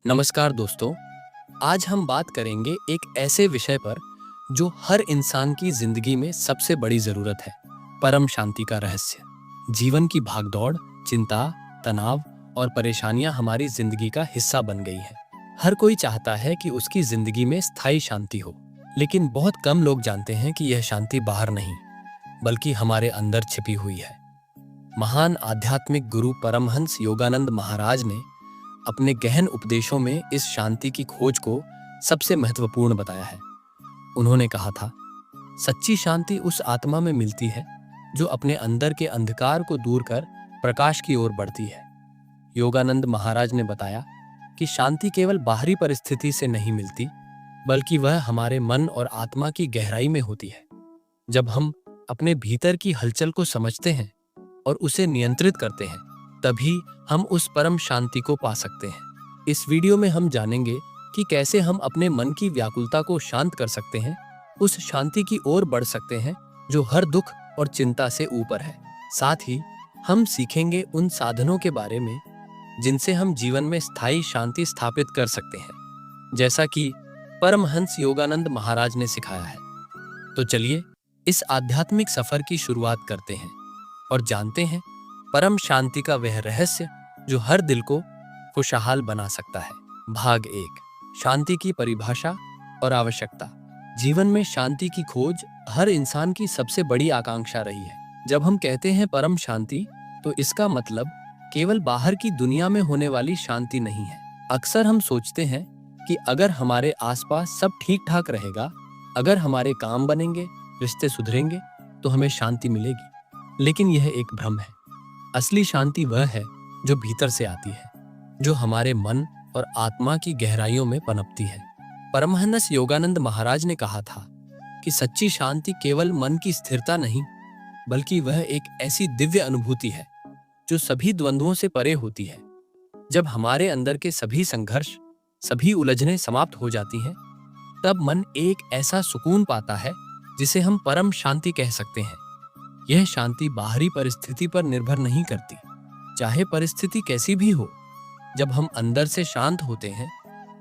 नमस्कार दोस्तों। आज हम बात करेंगे एक ऐसे विषय पर जो हर इंसान की जिंदगी में सबसे बड़ी जरूरत है, परम शांति का रहस्य। जीवन की भागदौड़, चिंता, तनाव और परेशानियां हमारी जिंदगी का हिस्सा बन गई हैं। हर कोई चाहता है कि उसकी जिंदगी में स्थायी शांति हो, लेकिन बहुत कम लोग जानते हैं कि यह शांति बाहर नहीं, बल्कि हमारे अंदर छिपी हुई है। महान आध्यात्मिक गुरु परमहंस योगानंद महाराज ने अपने गहन उपदेशों में इस शांति की खोज को सबसे महत्वपूर्ण बताया है। उन्होंने कहा था, सच्ची शांति उस आत्मा में मिलती है जो अपने अंदर के अंधकार को दूर कर प्रकाश की ओर बढ़ती है। योगानंद महाराज ने बताया कि शांति केवल बाहरी परिस्थिति से नहीं मिलती, बल्कि वह हमारे मन और आत्मा की गहराई में होती है। जब हम अपने भीतर की हलचल को समझते हैं और उसे नियंत्रित करते हैं, तभी हम उस परम शांति को पा सकते हैं। इस वीडियो में हम जानेंगे कि कैसे हम अपने मन की व्याकुलता को शांत कर सकते हैं, उस शांति की ओर बढ़ सकते हैं जो हर दुख और चिंता से ऊपर है। साथ ही हम सीखेंगे उन साधनों के बारे में जिनसे हम जीवन में स्थायी शांति स्थापित कर सकते हैं, जैसा कि परमहंस योगानंद महाराज ने सिखाया है। तो चलिए इस आध्यात्मिक सफर की शुरुआत करते हैं और जानते हैं परम शांति का वह रहस्य जो हर दिल को खुशहाल बना सकता है। भाग 1, शांति की परिभाषा और आवश्यकता। जीवन में शांति की खोज हर इंसान की सबसे बड़ी आकांक्षा रही है। जब हम कहते हैं परम शांति, तो इसका मतलब केवल बाहर की दुनिया में होने वाली शांति नहीं है। अक्सर हम सोचते हैं कि अगर हमारे आसपास सब ठीक ठाक रहेगा, अगर हमारे काम बनेंगे, रिश्ते सुधरेंगे, तो हमें शांति मिलेगी। लेकिन यह एक भ्रम है। असली शांति वह है जो भीतर से आती है, जो हमारे मन और आत्मा की गहराइयों में पनपती है। परमहंस योगानंद महाराज ने कहा था कि सच्ची शांति केवल मन की स्थिरता नहीं, बल्कि वह एक ऐसी दिव्य अनुभूति है जो सभी द्वंद्वों से परे होती है। जब हमारे अंदर के सभी संघर्ष, सभी उलझनें समाप्त हो जाती हैं, तब मन एक ऐसा सुकून पाता है जिसे हम परम शांति कह सकते हैं। यह शांति बाहरी परिस्थिति पर निर्भर नहीं करती, चाहे परिस्थिति कैसी भी हो। जब हम अंदर से शांत होते हैं,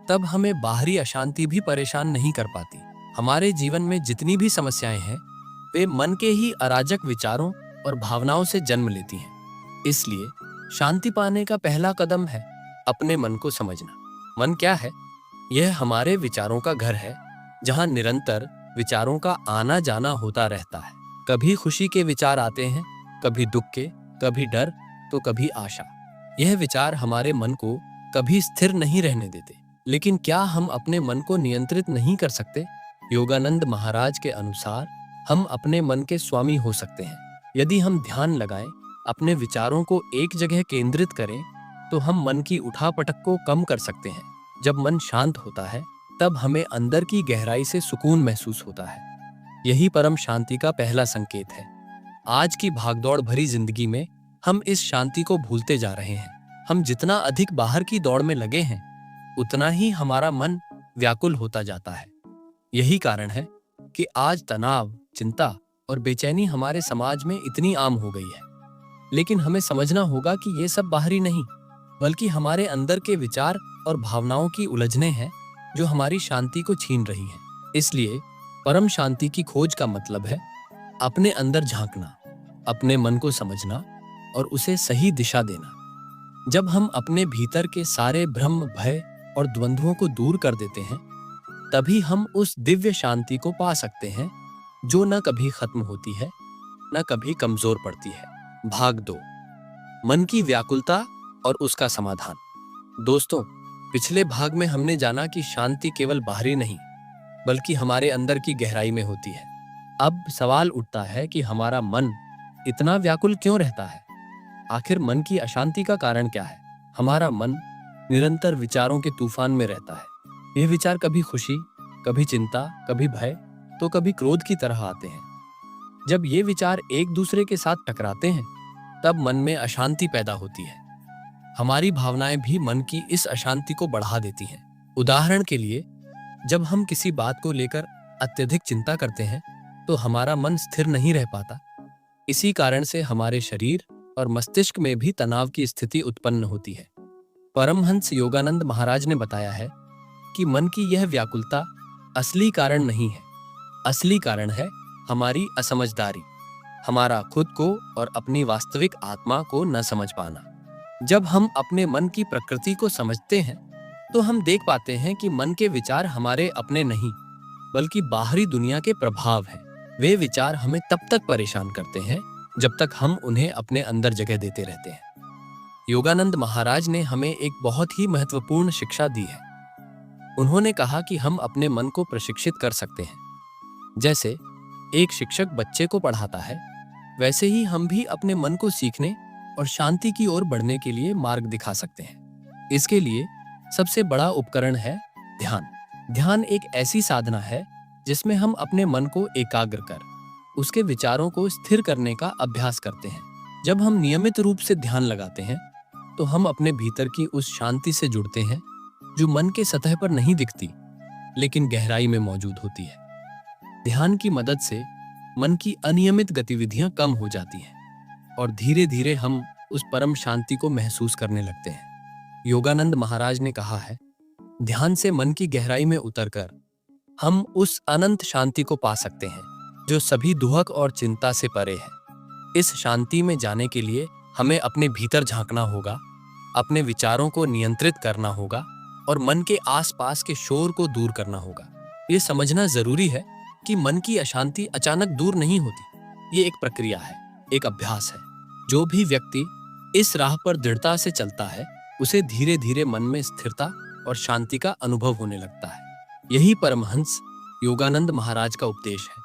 तब हमें बाहरी अशांति भी परेशान नहीं कर पाती। हमारे जीवन में जितनी भी समस्याएं हैं, वे मन के ही अराजक विचारों और भावनाओं से जन्म लेती हैं। इसलिए शांति पाने का पहला कदम है अपने मन को समझना। मन क्या है? यह हमारे विचारों का घर है, जहां निरंतर विचारों का आना जाना होता रहता है। कभी खुशी के विचार आते हैं, कभी दुख के, कभी डर, तो कभी आशा। यह विचार हमारे मन को कभी स्थिर नहीं रहने देते। लेकिन क्या हम अपने मन को नियंत्रित नहीं कर सकते? योगानंद महाराज के अनुसार हम अपने मन के स्वामी हो सकते हैं। यदि हम ध्यान लगाएं, अपने विचारों को एक जगह केंद्रित करें, तो हम मन की उठापटक को कम कर सकते हैं। जब मन शांत होता है, तब हमें अंदर की गहराई से सुकून महसूस होता है। यही परम शांति का पहला संकेत है। आज की भागदौड़ भरी जिंदगी में हम इस शांति को भूलते जा रहे हैं। हम जितना अधिक बाहर की दौड़ में लगे हैं, उतना ही हमारा मन व्याकुल होता जाता है। यही कारण है कि आज तनाव, चिंता और बेचैनी हमारे समाज में इतनी आम हो गई है। लेकिन हमें समझना होगा कि ये सब बाहरी नहीं, बल्कि हमारे अंदर के विचार और भावनाओं की उलझनें हैं जो हमारी शांति को छीन रही हैं। इसलिए परम शांति की खोज का मतलब है अपने अंदर झांकना, अपने मन को समझना और उसे सही दिशा देना। जब हम अपने भीतर के सारे भ्रम, भय और द्वंद्वों को दूर कर देते हैं, तभी हम उस दिव्य शांति को पा सकते हैं जो न कभी खत्म होती है, न कभी कमजोर पड़ती है। भाग 2, मन की व्याकुलता और उसका समाधान। दोस्तों, पिछले भाग में हमने जाना कि शांति केवल बाहरी नहीं, बल्कि हमारे अंदर की गहराई में होती है। अब सवाल उठता है कि हमारा मन इतना व्याकुल क्यों रहता है? आखिर मन की अशांति का कारण क्या है? हमारा मन निरंतर विचारों के तूफान में रहता है। ये विचार कभी खुशी, कभी चिंता, कभी भय, तो कभी क्रोध की तरह आते हैं। जब ये विचार एक दूसरे के साथ टकराते हैं, तब मन में अशांति पैदा होती है। हमारी भावनाएं भी मन की इस अशांति को बढ़ा देती हैं। उदाहरण के लिए, जब हम किसी बात को लेकर अत्यधिक चिंता करते हैं, तो हमारा मन स्थिर नहीं रह पाता। इसी कारण से हमारे शरीर और मस्तिष्क में भी तनाव की स्थिति उत्पन्न होती है। परमहंस योगानंद महाराज ने बताया है कि मन की यह व्याकुलता असली कारण नहीं है। असली कारण है हमारी असमझदारी, हमारा खुद को और अपनी वास्तविक आत्मा को न समझ पाना। जब हम अपने मन की प्रकृति को समझते हैं तो हम देख पाते हैं कि मन के विचार हमारे अपने नहीं बल्कि बाहरी दुनिया के प्रभाव हैं। वे विचार हमें तब तक परेशान करते हैं जब तक हम उन्हें अपने अंदर जगह देते रहते हैं। योगानंद महाराज ने हमें एक बहुत ही महत्वपूर्ण शिक्षा दी है। उन्होंने कहा कि हम अपने मन को प्रशिक्षित कर सकते हैं। जैसे एक शिक्षक बच्चे को पढ़ाता है, वैसे ही हम भी अपने मन को सीखने और शांति की ओर बढ़ने के लिए मार्ग दिखा सकते हैं। इसके लिए सबसे बड़ा उपकरण है ध्यान। ध्यान एक ऐसी साधना है जिसमें हम अपने मन को एकाग्र कर उसके विचारों को स्थिर करने का अभ्यास करते हैं। जब हम नियमित रूप से ध्यान लगाते हैं तो हम अपने भीतर की उस शांति से जुड़ते हैं जो मन के सतह पर नहीं दिखती लेकिन गहराई में मौजूद होती है। ध्यान की मदद से मन की अनियमित गतिविधियां कम हो जाती हैं और धीरे धीरे हम उस परम शांति को महसूस करने लगते हैं। योगानंद महाराज ने कहा है, ध्यान से मन की गहराई में उतरकर हम उस अनंत शांति को पा सकते हैं जो सभी दुहक और चिंता से परे है। इस शांति में जाने के लिए हमें अपने भीतर झांकना होगा, अपने विचारों को नियंत्रित करना होगा और मन के आसपास के शोर को दूर करना होगा। ये समझना जरूरी है कि मन की अशांति अचानक दूर नहीं होती। ये एक प्रक्रिया है, एक अभ्यास है। जो भी व्यक्ति इस राह पर दृढ़ता से चलता है उसे धीरे धीरे मन में स्थिरता और शांति का अनुभव होने लगता है। यही परमहंस योगानंद महाराज का उपदेश है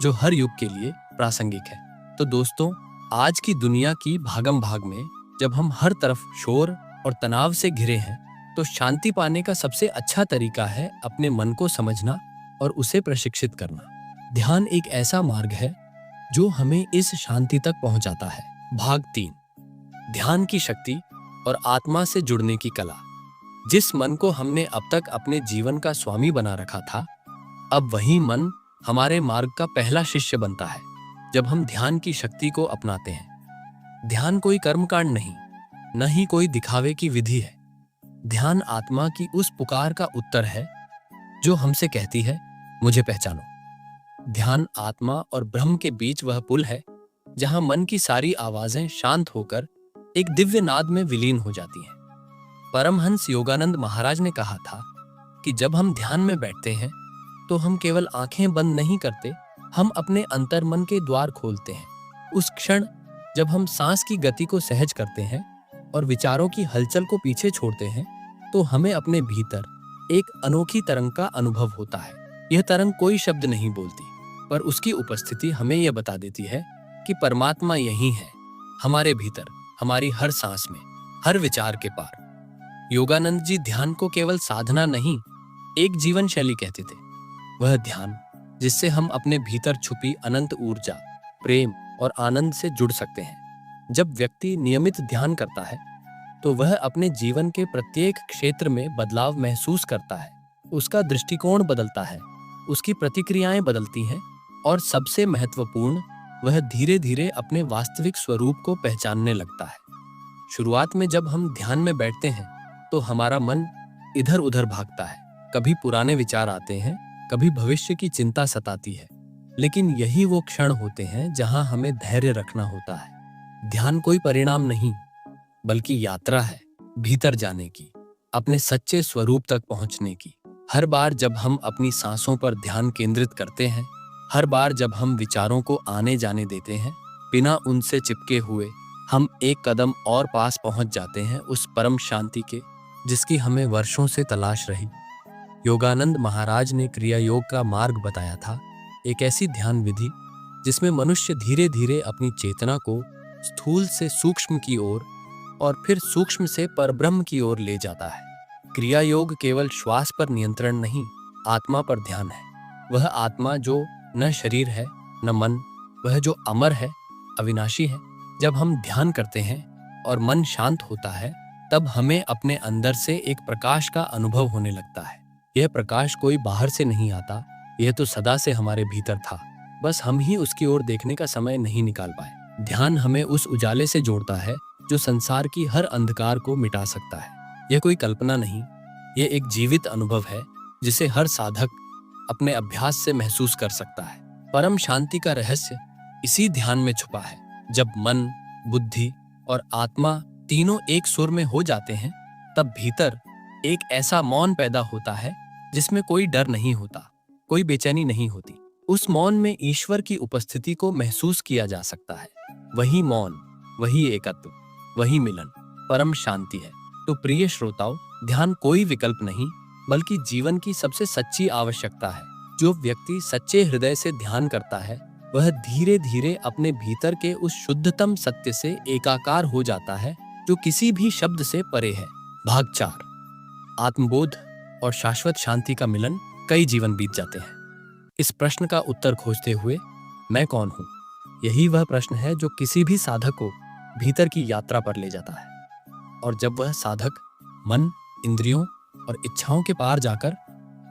जो हर युग के लिए प्रासंगिक है। तो दोस्तों, आज की दुनिया की भागम भाग में जब हम हर तरफ शोर और तनाव से घिरे हैं तो शांति पाने का सबसे अच्छा तरीका है अपने मन को समझना और उसे प्रशिक्षित करना। ध्यान एक ऐसा मार्ग है जो हमें इस शांति तक पहुंचाता है। भाग 3, ध्यान की शक्ति और आत्मा से जुड़ने की कला। जिस मन को हमने अब तक अपने जीवन का स्वामी बना रखा था, अब वही मन हमारे मार्ग का पहला शिष्य बनता है जब हम ध्यान की शक्ति को अपनाते हैं। ध्यान कोई कर्मकांड नहीं, न ही कोई दिखावे की विधि है। ध्यान आत्मा की उस पुकार का उत्तर है जो हमसे कहती है, मुझे पहचानो। ध्यान आत्मा और ब्रह्म के बीच वह पुल है जहां मन की सारी आवाजें शांत होकर एक दिव्य नाद में विलीन हो जाती हैं। परमहंस योगानंद महाराज ने कहा था कि जब हम ध्यान में बैठते हैं तो हम केवल आंखें बंद नहीं करते, हम अपने अंतर्मन के द्वार खोलते हैं। उस क्षण जब हम सांस की गति को सहज करते हैं और विचारों की हलचल को पीछे छोड़ते हैं तो हमें अपने भीतर एक अनोखी तरंग का अनुभव होता है। यह तरंग कोई शब्द नहीं बोलती, पर उसकी उपस्थिति हमें यह बता देती है कि परमात्मा यहीं है, हमारे भीतर, हमारी हर सांस में, हर विचार के पार। योगानंद जी ध्यान को केवल साधना नहीं, एक जीवन शैली कहते थे। वह ध्यान जिससे हम अपने भीतर छुपी अनंत ऊर्जा, प्रेम और आनंद से जुड़ सकते हैं। जब व्यक्ति नियमित ध्यान करता है तो वह अपने जीवन के प्रत्येक क्षेत्र में बदलाव महसूस करता है। उसका दृष्टिकोण बदलता है, उसकी प्रतिक्रियाएं बदलती हैं और सबसे महत्वपूर्ण, वह धीरे धीरे अपने वास्तविक स्वरूप को पहचानने लगता है। शुरुआत में जब हम ध्यान में बैठते हैं तो हमारा मन इधर उधर भागता है। कभी पुराने विचार आते हैं, कभी भविष्य की चिंता सताती है, लेकिन यही वो क्षण होते हैं जहां हमें धैर्य रखना होता है। ध्यान कोई परिणाम नहीं बल्कि यात्रा है, भीतर जाने की, अपने सच्चे स्वरूप तक पहुंचने की। हर बार जब हम अपनी सांसों पर ध्यान केंद्रित करते हैं, हर बार जब हम विचारों को आने जाने देते हैं बिना उनसे चिपके हुए, हम एक कदम और पास पहुंच जाते हैं उस परम शांति के जिसकी हमें वर्षों से तलाश रही। योगानंद महाराज ने क्रिया योग का मार्ग बताया था, एक ऐसी ध्यान विधि जिसमें मनुष्य धीरे धीरे अपनी चेतना को स्थूल से सूक्ष्म की ओर और फिर सूक्ष्म से परब्रह्म की ओर ले जाता है। क्रिया योग केवल श्वास पर नियंत्रण नहीं, आत्मा पर ध्यान है। वह आत्मा जो न शरीर है न मन, वह जो अमर है, अविनाशी है। जब हम ध्यान करते हैं और मन शांत होता है तब हमें अपने अंदर से एक प्रकाश का अनुभव होने लगता है। यह प्रकाश कोई बाहर से नहीं आता, यह तो सदा से हमारे भीतर था, बस हम ही उसकी ओर देखने का समय नहीं निकाल पाए। ध्यान हमें उस उजाले से जोड़ता है जो संसार की हर अंधकार को मिटा सकता है। यह कोई कल्पना नहीं, यह एक जीवित अनुभव है जिसे हर साधक अपने अभ्यास से महसूस कर सकता है। परम शांति का रहस्य इसी ध्यान में छुपा है। जब मन, बुद्धि और आत्मा तीनों एक सुर में हो जाते हैं, तब भीतर एक ऐसा मौन पैदा होता है जिसमें कोई डर नहीं होता, कोई बेचैनी नहीं होती। उस मौन में ईश्वर की उपस्थिति को महसूस किया जा सकता है। वही मौन, वही एकत्व, वही मिलन परम शांति है। तो प्रिय श्रोताओ, ध्यान कोई विकल्प नहीं बल्कि जीवन की सबसे सच्ची आवश्यकता है। जो व्यक्ति सच्चे हृदय से ध्यान करता है वह धीरे धीरे अपने भीतर के उस शुद्धतम सत्य से एकाकार हो जाता है जो किसी भी शब्द से परे है। भाग 4, आत्मबोध और शाश्वत शांति का मिलन। कई जीवन बीत जाते हैं इस प्रश्न का उत्तर खोजते हुए, मैं कौन हूं? यही वह प्रश्न है जो किसी भी साधक को भीतर की यात्रा पर ले जाता है। और जब वह साधक मन, इंद्रियों और इच्छाओं के पार जाकर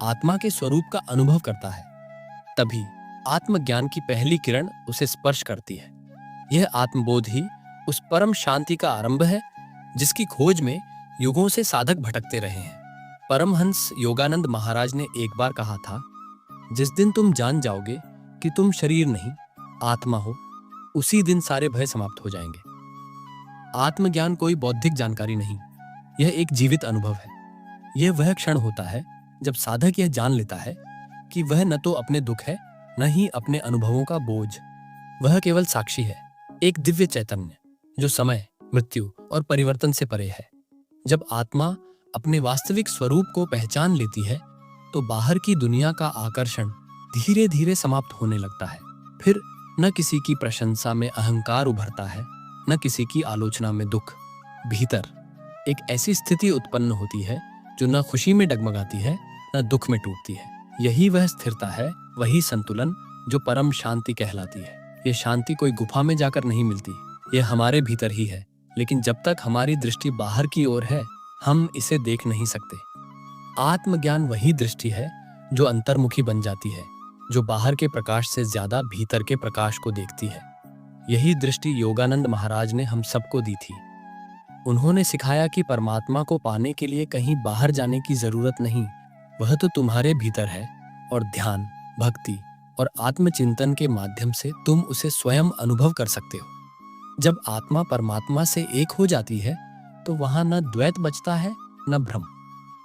आत्मा के स्वरूप का अनुभव करता है, तभी आत्मज्ञान की पहली किरण उसे स्पर्श करती है। यह आत्मबोध ही उस परम शांति का आरंभ है जिसकी खोज में युगों से साधक भटकते रहे हैं। परमहंस योगानंद महाराज ने एक बार कहा था, जिस दिन तुम जान जाओगे कि तुम शरीर नहीं आत्मा हो, उसी दिन सारे भय समाप्त हो जाएंगे। आत्मज्ञान कोई बौद्धिक जानकारी नहीं, यह एक जीवित अनुभव है। यह वह क्षण होता है जब साधक यह जान लेता है कि वह न तो अपने दुख है, न ही अपने अनुभवों का बोझ। वह केवल साक्षी है, एक दिव्य चैतन्य जो समय, मृत्यु और परिवर्तन से परे है। जब आत्मा अपने वास्तविक स्वरूप को पहचान लेती है तो बाहर की दुनिया का आकर्षण धीरे धीरे समाप्त होने लगता है। फिर न किसी की प्रशंसा में अहंकार उभरता है, न किसी की आलोचना में दुख। भीतर एक ऐसी स्थिति उत्पन्न होती है जो न खुशी में डगमगाती है, न दुख में टूटती है। यही वह स्थिरता है, वही संतुलन जो परम शांति कहलाती है। यह शांति कोई गुफा में जाकर नहीं मिलती, यह हमारे भीतर ही है। लेकिन जब तक हमारी दृष्टि बाहर की ओर है, हम इसे देख नहीं सकते। आत्मज्ञान वही दृष्टि है जो अंतर्मुखी बन जाती है, जो बाहर के प्रकाश से ज्यादा भीतर के प्रकाश को देखती है। यही दृष्टि योगानंद महाराज ने हम सबको दी थी। उन्होंने सिखाया कि परमात्मा को पाने के लिए कहीं बाहर जाने की जरूरत नहीं, वह तो तुम्हारे भीतर है और ध्यान, भक्ति और आत्मचिंतन के माध्यम से तुम उसे स्वयं अनुभव कर सकते हो। जब आत्मा परमात्मा से एक हो जाती है तो वहां न द्वैत बचता है न भ्रम,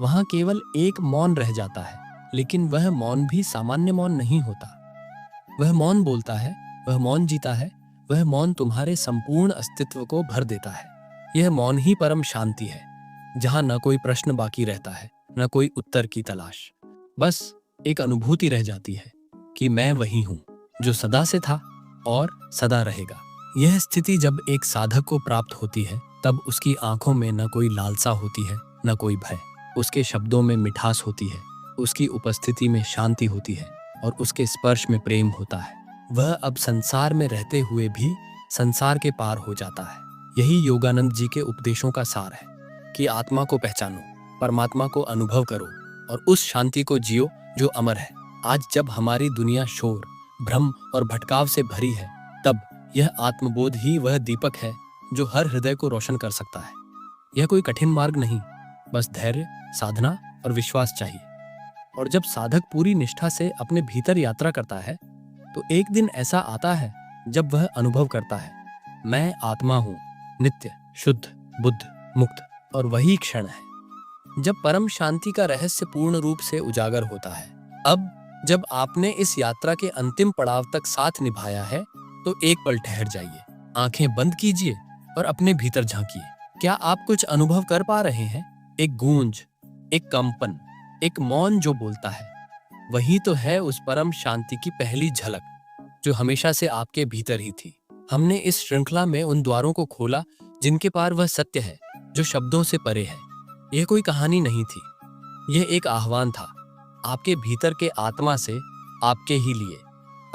वहां केवल एक मौन रह जाता है। लेकिन वह मौन भी सामान्य मौन नहीं होता। वह मौन बोलता है, वह मौन जीता है, वह मौन तुम्हारे संपूर्ण अस्तित्व को भर देता है। यह मौन ही परम शांति है, जहां न कोई प्रश्न बाकी रहता है, न कोई उत्तर की तलाश। बस एक अनुभूति रह जाती है कि मैं वही हूं जो सदा से था और सदा रहेगा। यह स्थिति जब एक साधक को प्राप्त होती है तब उसकी आंखों में न कोई लालसा होती है, न कोई भय। उसके शब्दों में मिठास होती है, उसकी उपस्थिति में शांति होती है और उसके स्पर्श में प्रेम होता है। वह अब संसार में रहते हुए भी संसार के पार हो जाता है। यही योगानंद जी के उपदेशों का सार है कि आत्मा को पहचानो, परमात्मा को अनुभव करो और उस शांति को जियो जो अमर है। आज जब हमारी दुनिया शोर, भ्रम और भटकाव से भरी है, तब यह आत्मबोध ही वह दीपक है जो हर हृदय को रोशन कर सकता है। यह कोई कठिन मार्ग नहीं, बस धैर्य, साधना और विश्वास चाहिए। और जब साधक पूरी निष्ठा से अपने भीतर यात्रा करता है तो एक दिन ऐसा आता है जब वह अनुभव करता है, मैं आत्मा हूं, नित्य, शुद्ध, बुद्ध, मुक्त। और वही क्षण है जब परम शांति का रहस्य पूर्ण रूप से उजागर होता है। अब जब आपने इस यात्रा के अंतिम पड़ाव तक साथ निभाया है तो एक पल ठहर जाइए, आंखें बंद कीजिए और अपने भीतर झांकिए। क्या आप कुछ अनुभव कर पा रहे हैं? एक गूंज, एक कंपन, एक मौन जो बोलता है, वही तो है उस परम शांति की पहली झलक जो हमेशा से आपके भीतर ही थी। हमने इस श्रृंखला में उन द्वारों को खोला जिनके पार वह सत्य है जो शब्दों से परे है। यह कोई कहानी नहीं थी, यह एक आह्वान था आपके भीतर के आत्मा से, आपके ही लिए।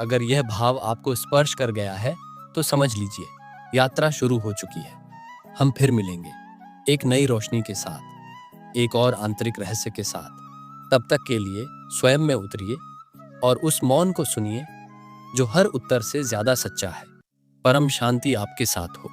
अगर यह भाव आपको स्पर्श कर गया है तो समझ लीजिए यात्रा शुरू हो चुकी है। हम फिर मिलेंगे एक नई रोशनी के साथ, एक और आंतरिक रहस्य के साथ। तब तक के लिए स्वयं में उतरिए और उस मौन को सुनिए जो हर उत्तर से ज्यादा सच्चा है। परम शांति आपके साथ हो।